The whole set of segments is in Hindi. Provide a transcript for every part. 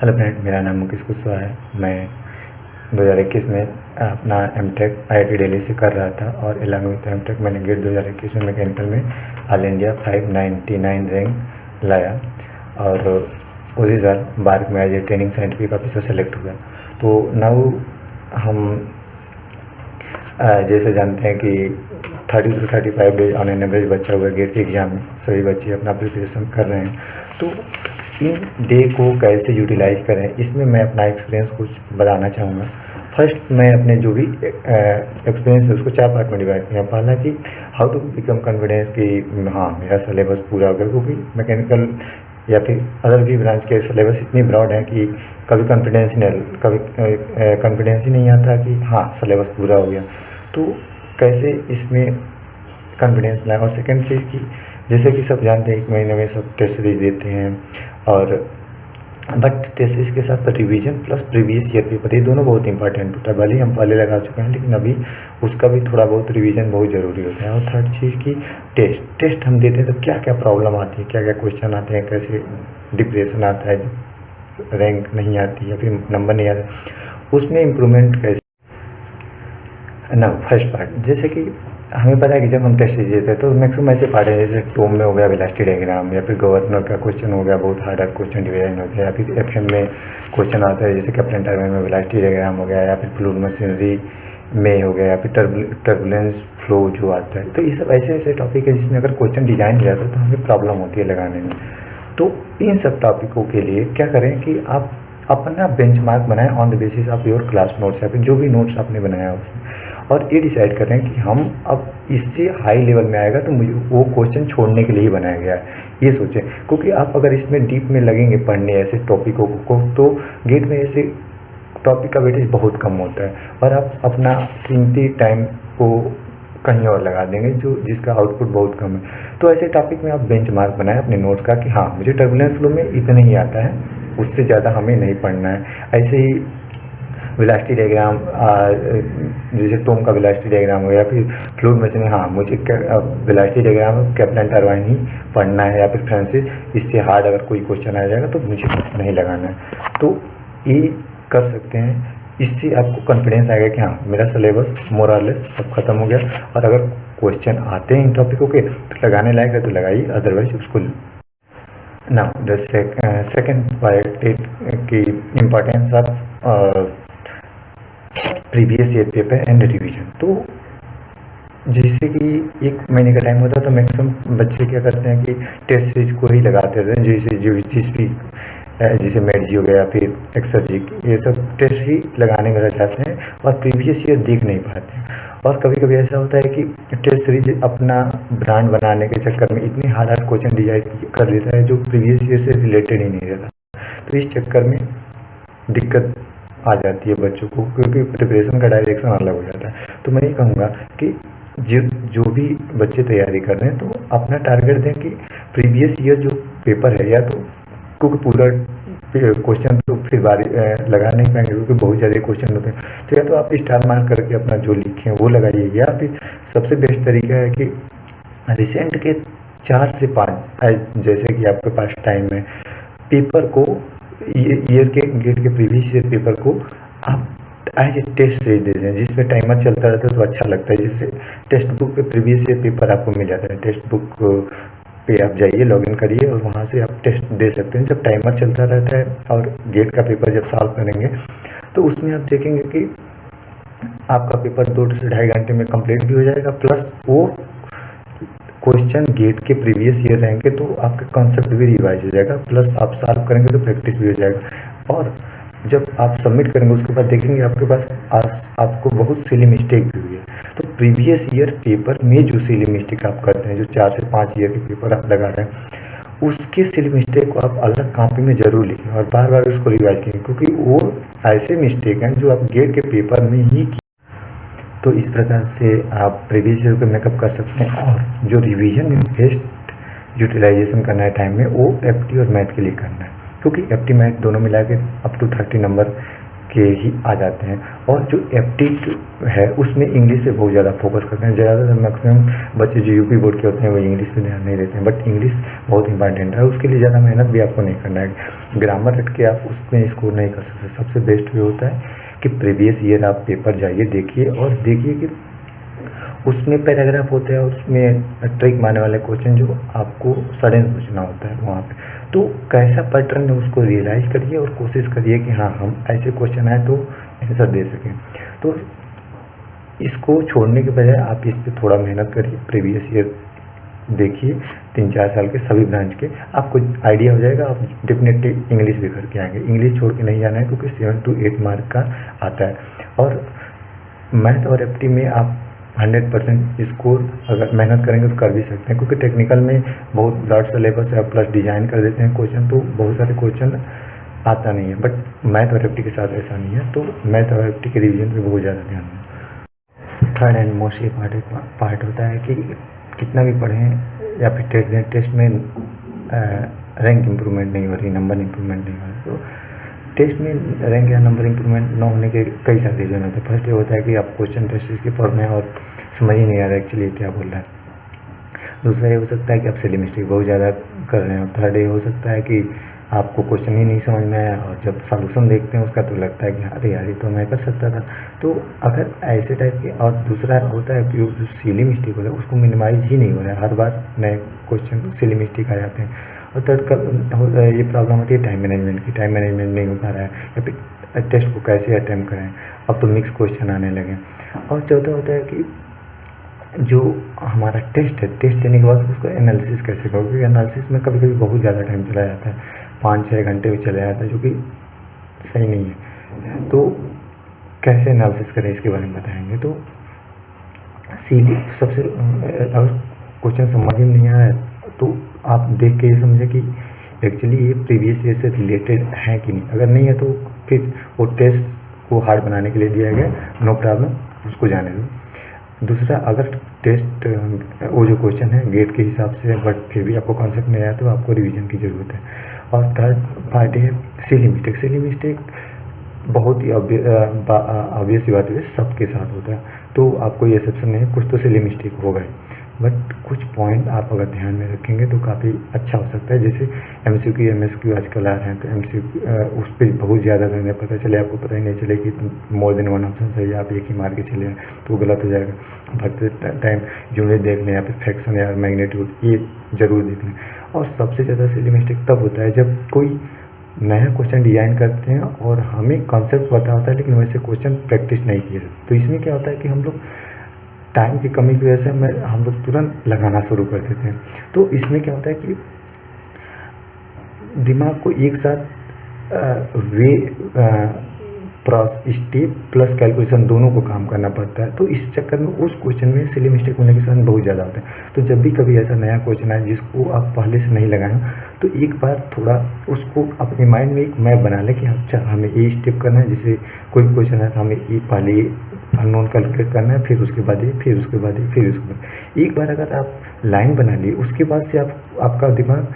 हेलो फ्रेंड, मेरा नाम मुकेश कुशवाहा है। मैं 2021 में अपना एमटेक आईआईटी दिल्ली से कर रहा था और अलॉन्ग विथ एमटेक मैंने गेट 2021 में मैकेनिकल में ऑल इंडिया 599 रैंक लाया और उसी साल बार्क में as a training scientific officer select हुआ। तो नाउ हम जैसे जानते हैं कि 30 to 35 days on an average बचा हुआ है गेट के एग्ज़ाम में। सभी बच्चे अपना प्रिपरेशन कर रहे हैं, तो इन डे को कैसे यूटिलाइज करें, इसमें मैं अपना एक्सपीरियंस कुछ बताना चाहूँगा। फर्स्ट, मैं अपने जो भी एक्सपीरियंस है उसको 4 पार्ट में डिवाइड किया। पहला कि हाउ टू बिकम कॉन्फिडेंट कि हाँ मेरा सिलेबस पूरा हो गया, क्योंकि मैकेनिकल या फिर अदर भी ब्रांच के सिलेबस इतनी ब्रॉड है कि कभी कॉन्फिडेंस ही नहीं आता कि हाँ सिलेबस पूरा हो गया। तो कैसे इसमें कॉन्फिडेंस लाए। और सेकंड चीज़ की, जैसे कि सब जानते हैं 1 महीने में सब टेस्ट सीरीज देते हैं, और बट टेस्ट सीरीज के साथ revision plus previous year paper, ये दोनों बहुत इंपॉर्टेंट होता है। भले ही हम पहले लगा चुके हैं, लेकिन अभी उसका भी थोड़ा बहुत रिवीजन बहुत ज़रूरी होता है। और थर्ड चीज़ की टेस्ट हम देते हैं तो क्या क्या प्रॉब्लम आती है, क्या क्या क्वेश्चन आते हैं, कैसे डिप्रेशन आता है, रैंक नहीं आती या फिर नंबर नहीं आता, उसमें इम्प्रूवमेंट कैसे ना। फर्स्ट पार्ट, जैसे कि हमें पता है कि जब हम टेस्ट देते हैं तो मैक्सिमम ऐसे पार्ट है, जैसे टोम में हो गया वेलोसिटी डायग्राम, या फिर गवर्नर का क्वेश्चन हो गया, बहुत हार्ड क्वेश्चन डिजाइन होते हैं, या फिर एफएम में क्वेश्चन आता है जैसे कैप्टन टर्बाइन में वेलोसिटी डायग्राम हो गया, या फिर फ्लूइड मशीनरी में हो गया, या फिर टर्बुलेंस फ्लो जो आता है। तो ये सब ऐसे ऐसे टॉपिक है जिसमें अगर क्वेश्चन डिजाइन हो जाता है तो हमें प्रॉब्लम होती है लगाने में। तो इन सब टॉपिकों के लिए क्या करें कि आप अपना बेंचमार्क बनाएं on the basis of your class notes, या फिर जो भी नोट्स आपने बनाया उसमें, और ये डिसाइड करें कि हम अब इससे हाई लेवल में आएगा तो मुझे वो क्वेश्चन छोड़ने के लिए ही बनाया गया है, ये सोचें। क्योंकि आप अगर इसमें डीप में लगेंगे पढ़ने ऐसे टॉपिकों को तो गेट में ऐसे टॉपिक का वेटेज बहुत कम होता है, और आप अपना कीमती टाइम को कहीं और लगा देंगे जो जिसका आउटपुट बहुत कम है। तो ऐसे टॉपिक में आप बेंचमार्क बनाएं अपने नोट्स का कि हाँ मुझे टर्बुलेंस फ्लो में इतना ही आता है, उससे ज़्यादा हमें नहीं पढ़ना है। ऐसे ही वेलोसिटी डायग्राम, जैसे टोम का वेलोसिटी डायग्राम हो, या फिर फ्लूइड मशीन, हाँ मुझे वेलोसिटी डायग्राम कैप्टन टर्बाइन ही पढ़ना है, या फिर फ्रांसिस, इससे हार्ड अगर कोई क्वेश्चन आ जाएगा तो मुझे नहीं लगाना है। तो ये कर सकते हैं, इससे आपको कॉन्फिडेंस आएगा कि हाँ मेरा सिलेबस मोर और लेस सब खत्म हो गया, और अगर क्वेश्चन आते हैं इन टॉपिकों के तो लगाने लायक है तो लगाइए, अदरवाइज उसको ना। द सेकेंड पार्ट की importance of previous year paper and revision. तो जैसे कि 1 महीने का टाइम होता है तो मैक्सिमम बच्चे क्या करते हैं कि टेस्ट सीरीज को ही लगाते रहते हैं, जैसे जो जिस भी जैसे मेडजी हो गया, फिर एक्सर्जिक, ये सब टेस्ट ही लगाने में रह जाते हैं और प्रीवियस ईयर देख नहीं पाते हैं। और कभी कभी ऐसा होता है कि टेस्ट सीरीज अपना ब्रांड बनाने के चक्कर में इतनी हार्ड क्वेश्चन डिजाइन कर देता है जो प्रीवियस ईयर से रिलेटेड ही नहीं रहता। तो इस चक्कर में दिक्कत आ जाती है बच्चों को, क्योंकि प्रिपरेशन का डायरेक्शन अलग हो जाता है। तो मैं ये कहूँगा कि जो भी बच्चे तैयारी कर रहे हैं तो अपना टारगेट दें कि प्रीवियस ईयर जो पेपर है, या तो क्योंकि पूरा क्वेश्चन तो फिर बारी लगा नहीं पाएंगे क्योंकि बहुत ज़्यादा क्वेश्चन होते हैं, तो या तो आप स्टार मार्क करके अपना जो लिखे हैं वो लगाइए, या फिर सबसे बेस्ट तरीका है कि रिसेंट के 4 से 5 जैसे कि आपके पास टाइम है, पेपर को ईयर के गेट के प्रीवियस ईयर पेपर को आप एज ए टेस्ट सीरीज दे दें, जिसमें टाइमर चलता रहता है तो अच्छा लगता है। जैसे टेक्स्ट बुक पे प्रीवियस ईयर पेपर आपको मिल जाता है, टेक्स्ट बुक पे आप जाइए, लॉगिन करिए और वहाँ से आप टेस्ट दे सकते हैं जब टाइमर चलता रहता है। और गेट का पेपर जब सॉल्व करेंगे तो उसमें आप देखेंगे कि आपका पेपर 2 से 2.5 घंटे में कंप्लीट भी हो जाएगा, प्लस वो क्वेश्चन गेट के प्रीवियस ईयर रहेंगे तो आपका कॉन्सेप्ट भी रिवाइज हो जाएगा, प्लस आप सॉल्व करेंगे तो प्रैक्टिस भी हो जाएगा। और जब आप सबमिट करेंगे उसके बाद देखेंगे आपके पास आपको बहुत सिली मिस्टेक भी हुई है। तो प्रीवियस ईयर पेपर में जो सिली मिस्टेक आप करते हैं, जो 4 से 5 ईयर के पेपर आप लगा रहे हैं, उसके सिली मिस्टेक को आप अलग कॉपी में ज़रूर लिखें और बार बार उसको रिवाइज करें, क्योंकि वो ऐसे मिस्टेक हैं जो आप गेट के पेपर में ही की। तो इस प्रकार से आप प्रीवियस ईयर को मेकअप कर सकते हैं। और जो रिवीजन में बेस्ट यूटिलाइजेशन करना है टाइम में, वो एफटी और मैथ के लिए करना है, क्योंकि एफटी मैथ दोनों मिला के अप टू 30 नंबर के ही आ जाते हैं। और जो एफटी है उसमें इंग्लिश पे बहुत ज़्यादा फोकस करते हैं। ज़्यादातर मैक्सिमम बच्चे जो यूपी बोर्ड के होते हैं वो इंग्लिश पे ध्यान नहीं देते हैं, बट इंग्लिश बहुत इंपॉर्टेंट है। उसके लिए ज़्यादा मेहनत भी आपको नहीं करना है। ग्रामर रट के आप उसमें स्कोर नहीं कर सकते। सबसे बेस्ट वे होता है कि प्रीवियस ईयर आप पेपर जाइए, देखिए और देखिए कि उसमें पैराग्राफ होते हैं, उसमें ट्रिक मारने वाले क्वेश्चन जो आपको सडन पूछना होता है वहाँ पे, तो कैसा पैटर्न है उसको रियलाइज़ करिए और कोशिश करिए कि हाँ हम ऐसे क्वेश्चन आए तो आंसर दे सकें। तो इसको छोड़ने के बजाय आप इस पे थोड़ा मेहनत करिए, प्रीवियस ईयर देखिए 3-4 साल के सभी ब्रांच के, आपको आइडिया हो जाएगा। आप डेफिनेटली इंग्लिश भी करके आएंगे। इंग्लिश छोड़ के नहीं जाना है क्योंकि 7 to 8 मार्क का आता है। और मैथ और एफटी में आप 100% स्कोर अगर मेहनत करेंगे तो कर भी सकते हैं, क्योंकि टेक्निकल में बहुत ब्रॉड सिलेबस है, प्लस डिजाइन कर देते हैं क्वेश्चन, तो बहुत सारे क्वेश्चन आता नहीं है। बट मैथ और एफटी के साथ ऐसा नहीं है, तो मैथ और एफटी के रिवीजन पे बहुत ज़्यादा ध्यान दें। Third and most important part होता है कि कितना भी पढ़ें या फिर टेस्ट दें, टेस्ट में रैंक इम्प्रूवमेंट नहीं हो रही, नंबर इम्प्रूवमेंट नहीं हो रही। तो टेस्ट में रैंक या नंबर इम्प्रूवमेंट न होने के कई सारे रीजन होते हैं। फर्स्ट ये होता है कि आप क्वेश्चन टेस्ट इसके पढ़ रहे हैं और समझ ही नहीं आ रहा है एक्चुअली क्या बोल रहा है। दूसरा ये हो सकता है कि आप सिली मिस्टेक बहुत ज़्यादा कर रहे हैं। थर्ड ये हो सकता है कि आपको क्वेश्चन ही नहीं समझ में आया और जब सॉल्यूशन देखते हैं उसका तो लगता है कि अरे यार ये तो मैं कर सकता था। तो अगर ऐसे टाइप के, और दूसरा होता है कि जो सिली मिस्टेक होता है उसको मिनिमाइज ही नहीं हो रहा है, हर बार नए क्वेश्चन सिली मिस्टेक आ जाते हैं। और थर्ड का ये प्रॉब्लम होती है टाइम मैनेजमेंट की। टाइम मैनेजमेंट नहीं हो पा रहा है, या फिर टेस्ट को कैसे अटैम्प्ट करें, अब तो मिक्स क्वेश्चन आने लगे। और चौथा होता है कि जो हमारा टेस्ट है, टेस्ट देने के बाद उसको एनालिसिस कैसे करोगे, क्योंकि एनालिसिस में कभी कभी बहुत ज़्यादा टाइम चला जाता है, 5-6 घंटे भी चला जाता है, जो कि सही नहीं है। तो कैसे एनालिसिस करें इसके बारे में बताएंगे। तो सीधी सबसे अगर क्वेश्चन समझ में नहीं आ रहा है तो आप देख के ये समझे कि एक्चुअली ये प्रीवियस ईयर से रिलेटेड है कि नहीं। अगर नहीं है तो फिर वो टेस्ट को हार्ड बनाने के लिए दिया गया, नो प्रॉब्लम, उसको जाने दो। दूसरा, अगर टेस्ट वो जो क्वेश्चन है गेट के हिसाब से बट फिर भी आपको कॉन्सेप्ट नहीं आया तो आपको रिवीजन की ज़रूरत है। और थर्ड पार्ट है सिली मिस्टेक। सिली मिस्टेक बहुत ही ऑब्वियस बात है, सबके साथ होता है, तो आपको ये एक्सेप्शन नहीं है, कुछ तो सिली मिस्टेक होगा ही। बट कुछ पॉइंट आप अगर ध्यान में रखेंगे तो काफ़ी अच्छा हो सकता है। जैसे MCQ MSQ आजकल आ रहे हैं, तो MCQ उस पर बहुत ज़्यादा रहने पता चले, आपको पता ही नहीं चले कि मोर देन वन ऑप्शन सही है, आप एक ही मार के चले तो गलत हो जाएगा। भरते टाइम यूनिट देख लें या फिर फ्रैक्शन या मैग्नीट्यूड, ये ज़रूर देख लें। और सबसे ज़्यादा सिली मिस्टेक तब होता है जब कोई नया क्वेश्चन डिज़ाइन करते हैं और हमें कॉन्सेप्ट पता होता है लेकिन वैसे क्वेश्चन प्रैक्टिस नहीं किए। तो इसमें क्या होता है कि हम लोग टाइम की कमी की वजह से हम लोग तुरंत लगाना शुरू कर देते हैं। तो इसमें क्या होता है कि दिमाग को एक साथ स्टेप प्लस कैलकुलेशन दोनों को काम करना पड़ता है। तो इस चक्कर में उस क्वेश्चन में सिली मिस्टेक होने के साथ बहुत ज़्यादा होता है। तो जब भी कभी ऐसा नया क्वेश्चन आए जिसको आप पहले से नहीं लगाएं, तो एक बार थोड़ा उसको अपने माइंड में एक मैप बना लें कि अच्छा हमें ये स्टेप करना है। जैसे कोई क्वेश्चन है तो हमें ये पहले ये अननोन कैलकुलेट करना है, फिर उसके बाद ये, फिर उसके बाद ये, फिर उसके बाद। एक बार अगर आप लाइन बना लिए उसके बाद से आपका दिमाग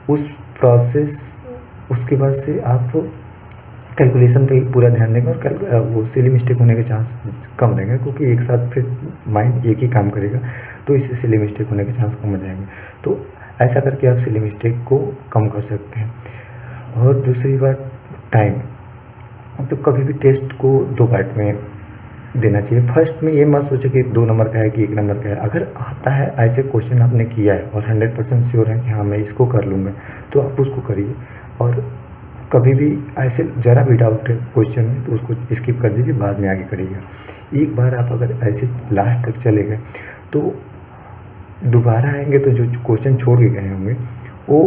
उस प्रोसेस, उसके बाद से आप कैलकुलेशन पे पूरा ध्यान देंगे और वो सिली मिस्टेक होने के चांस कम रहेंगे, क्योंकि एक साथ फिर माइंड एक ही काम करेगा, तो इससे सिली मिस्टेक होने के चांस कम हो जाएंगे। तो ऐसा करके आप सिली मिस्टेक को कम कर सकते हैं। और दूसरी बात, टाइम। तो कभी भी टेस्ट को 2 पार्ट में देना चाहिए। फर्स्ट में ये मत सोचो कि 2 नंबर का है कि 1 नंबर का है। अगर आता है, ऐसे क्वेश्चन आपने किया है और 100% श्योर है कि हाँ मैं इसको कर लूँगा, तो आप उसको करिए। और कभी भी ऐसे ज़रा भी डाउट है क्वेश्चन में तो उसको स्किप कर दीजिए, बाद में आगे करिएगा। एक बार आप अगर ऐसे लास्ट तक चले गए तो दोबारा आएंगे तो जो क्वेश्चन छोड़ के गए होंगे वो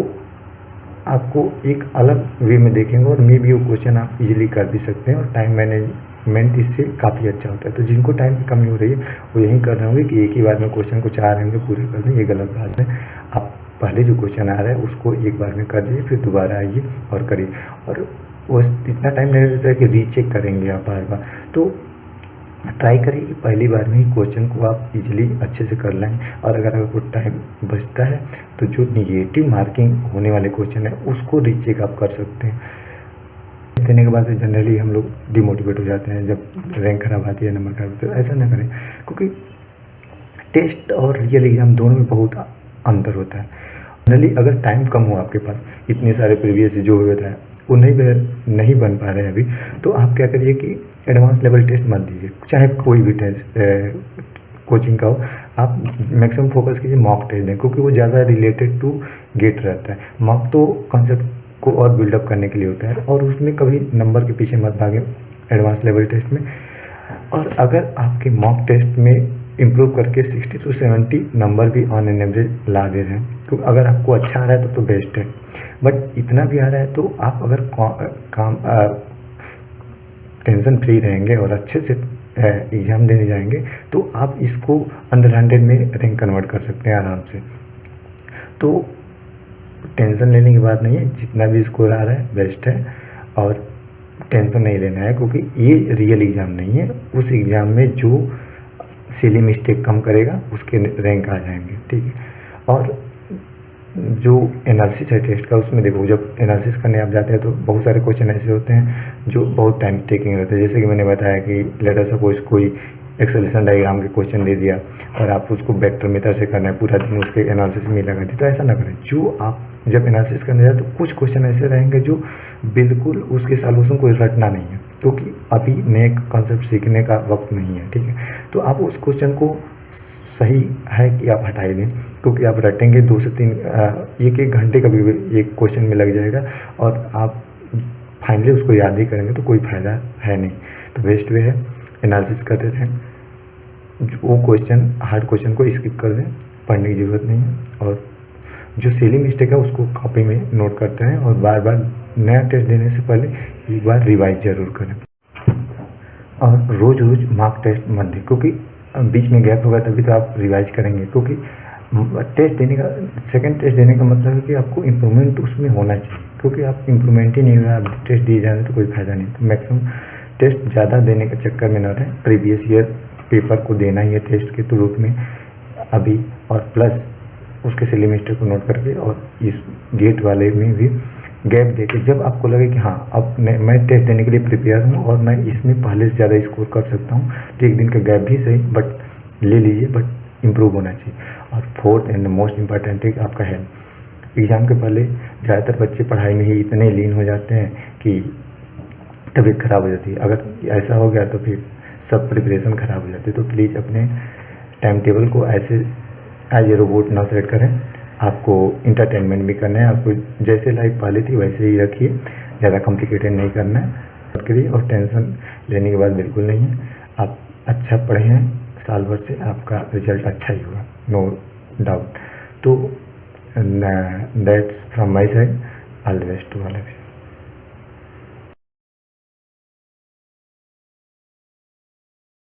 आपको एक अलग वे में देखेंगे और मे भी वो क्वेश्चन आप इजीली कर भी सकते हैं। और टाइम मैनेजमेंट इससे काफ़ी अच्छा होता है। तो जिनको टाइम की कमी हो रही है वो यही कर रहे होंगे कि एक ही बार में क्वेश्चन को 4 होंगे पूरे कर दें, ये गलत बात है। आप पहले जो क्वेश्चन आ रहा है उसको एक बार में कर दीजिए, फिर दोबारा आइए और करिए। और वो इतना टाइम नहीं रहता है कि रीचेक करेंगे आप बार बार। तो ट्राई करिए कि पहली बार में ही क्वेश्चन को आप इजीली अच्छे से कर लें। और अगर आपको टाइम बचता है तो जो निगेटिव मार्किंग होने वाले क्वेश्चन है उसको रीचेक आप कर सकते हैं। देने के बाद जनरली हम लोग डिमोटिवेट हो जाते हैं जब रैंक खराब आती है, नंबर खराब होते हैं। ऐसा ना करें, क्योंकि टेस्ट और रियल एग्ज़ाम दोनों में बहुत अंतर होता है। जनरली अगर टाइम कम हो आपके पास, इतने सारे प्रीवियस जो भी होता है वो नहीं बन पा रहे हैं अभी, तो आप क्या करिए कि एडवांस लेवल टेस्ट मत दीजिए, चाहे कोई भी टेस्ट कोचिंग का हो। आप मैक्सिमम फोकस कीजिए मॉक टेस्ट दें, क्योंकि वो ज़्यादा रिलेटेड टू गेट रहता है। मॉक तो कॉन्सेप्ट को और बिल्डअप करने के लिए होता है, और उसमें कभी नंबर के पीछे मत भागें एडवांस लेवल टेस्ट में। और अगर आपके मॉक टेस्ट में इम्प्रूव करके 60 to 70 नंबर भी ऑन एन एवरेज ला दे रहे हैं, तो अगर आपको अच्छा आ रहा है तो बेस्ट है। बट इतना भी आ रहा है तो आप अगर काम टेंशन फ्री रहेंगे और अच्छे से एग्ज़ाम देने जाएंगे, तो आप इसको अंडर 100 में रैंक कन्वर्ट कर सकते हैं आराम से। तो टेंशन लेने की बात नहीं है, जितना भी स्कोर आ रहा है बेस्ट है, और टेंशन नहीं लेना है, क्योंकि ये रियल एग्ज़ाम नहीं है। उस एग्ज़ाम में जो सिली मिस्टेक कम करेगा उसके रैंक आ जाएंगे, ठीक है। और जो एनालिसिस है टेस्ट का, उसमें देखो जब एनालिसिस करने आप जाते हैं तो बहुत सारे क्वेश्चन ऐसे होते हैं जो बहुत टाइम टेकिंग रहते हैं। जैसे कि मैंने बताया कि लेट अस सपोज कोई एक्सेलेशन डायग्राम के क्वेश्चन दे दिया और आप उसको वेक्टर मेथड से करना है, पूरा दिन उसके एनालिसिस में लगा दी, तो ऐसा ना करें। जो आप जब एनालिसिस करने जाए तो कुछ क्वेश्चन ऐसे रहेंगे जो बिल्कुल उसके सॉल्यूशन को रटना नहीं है, क्योंकि अभी नए कॉन्सेप्ट सीखने का वक्त नहीं है, ठीक है। तो आप उस क्वेश्चन को सही है कि आप हटा ही दें, क्योंकि आप रटेंगे 2 से 3 एक घंटे का भी एक क्वेश्चन में लग जाएगा, और आप फाइनली उसको याद ही करेंगे तो कोई फ़ायदा है नहीं। तो बेस्ट वे है एनालिसिस करते रहें, वो क्वेश्चन हार्ड क्वेश्चन को स्किप कर दें, पढ़ने की ज़रूरत नहीं है। और जो सिली मिस्टेक है उसको कॉपी में नोट करते रहें, और बार बार नया टेस्ट देने से पहले एक बार रिवाइज ज़रूर करें। और रोज़ रोज़ मॉक टेस्ट मत दें, क्योंकि बीच में गैप होगा तभी तो आप रिवाइज करेंगे। क्योंकि टेस्ट देने का, सेकंड टेस्ट देने का मतलब है कि आपको इम्प्रूवमेंट उसमें होना चाहिए, क्योंकि आप इम्प्रूवमेंट ही नहीं हो रहा, आप टेस्ट दिए जा रहे हैं तो कोई फ़ायदा नहीं। तो मैक्सिमम टेस्ट ज़्यादा देने के चक्कर में न रहें, प्रीवियस ईयर पेपर को देना ही है टेस्ट के रूप में अभी, और प्लस उसके सिली मिस्टेक को नोट करके, और इस गेट वाले में भी गैप देके जब आपको लगे कि हाँ अब मैं टेस्ट देने के लिए प्रिपेयर हूँ और मैं इसमें पहले से ज़्यादा स्कोर कर सकता हूँ, तो एक दिन का गैप भी सही बट ले लीजिए, बट इम्प्रूव होना चाहिए। और फोर्थ एंड मोस्ट इम्पॉर्टेंट है आपका हेल्थ। एग्ज़ाम के पहले ज़्यादातर बच्चे पढ़ाई में ही इतने लीन हो जाते हैं कि तबीयत ख़राब हो जाती है। अगर ऐसा हो गया तो फिर सब प्रिपरेशन ख़राब हो जाती है। तो प्लीज़ अपने टाइम टेबल को ऐसे एज ए रोबोट ना सेट करें, आपको इंटरटेनमेंट भी करना है, आपको जैसे लाइफ पहले थी वैसे ही रखिए, ज़्यादा कॉम्प्लिकेटेड नहीं करना है करिए। और टेंशन लेने की बात बिल्कुल नहीं है, आप अच्छा पढ़े हैं, साल भर से आपका रिजल्ट अच्छा ही होगा, नो डाउट। तो that's from my side, all the best to all of you.